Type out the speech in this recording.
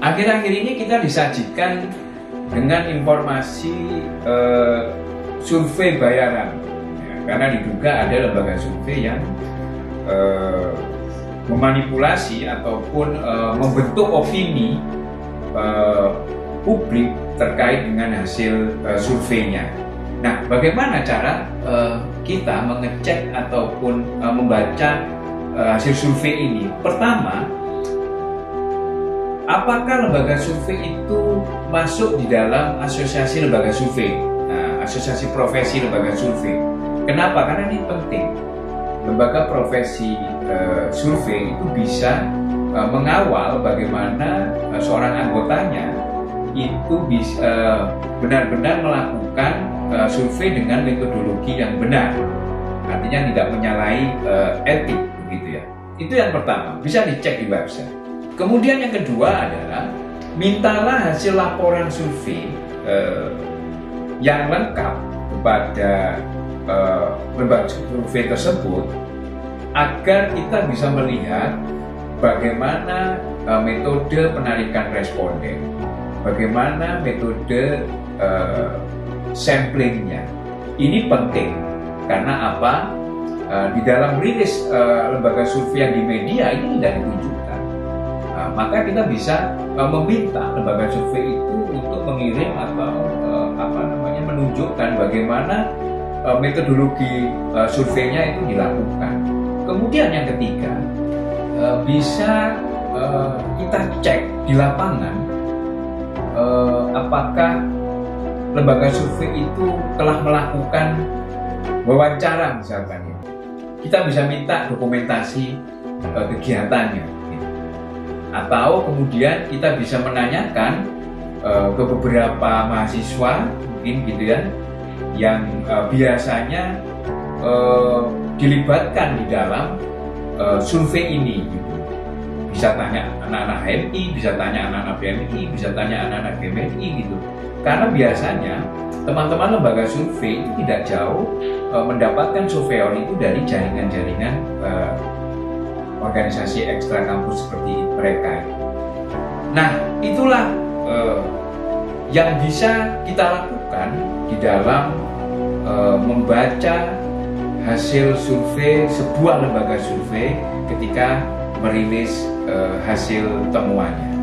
akhir-akhir ini kita disajikan dengan informasi survei bayaran, ya, karena diduga ada lembaga survei yang memanipulasi ataupun membentuk opini publik terkait dengan hasil surveinya. Nah, bagaimana cara kita mengecek ataupun membaca hasil survei ini? Pertama, apakah lembaga survei itu masuk di dalam asosiasi lembaga survei, asosiasi profesi lembaga survei? Kenapa? Karena ini penting. Lembaga profesi survei itu bisa mengawal bagaimana seorang anggotanya itu bisa benar-benar melakukan survei dengan metodologi yang benar, artinya tidak menyalahi etik, begitu ya. Itu yang pertama, bisa dicek di website. Kemudian yang kedua adalah mintalah hasil laporan survei yang lengkap kepada lembaga survei tersebut agar kita bisa melihat bagaimana metode penarikan responden, bagaimana metode samplingnya. Ini penting karena apa? Di dalam rilis lembaga survei yang di media ini tidak ditunjukkan. Maka kita bisa meminta lembaga survei itu untuk mengirim atau menunjukkan bagaimana metodologi surveinya itu dilakukan. Kemudian yang ketiga, bisa kita cek di lapangan apakah lembaga survei itu telah melakukan wawancara misalkan ya. Kita bisa minta dokumentasi kegiatannya gitu. Atau kemudian kita bisa menanyakan ke beberapa mahasiswa mungkin gitu ya, yang biasanya dilibatkan di dalam survei ini gitu. Bisa tanya anak-anak HMI, bisa tanya anak-anak BMI, bisa tanya anak-anak GMI gitu. Karena biasanya teman-teman lembaga survei itu tidak jauh mendapatkan surveyor itu dari jaringan-jaringan organisasi ekstra kampus seperti mereka. Nah, itulah yang bisa kita lakukan di dalam membaca hasil survei sebuah lembaga survei ketika merilis hasil temuannya.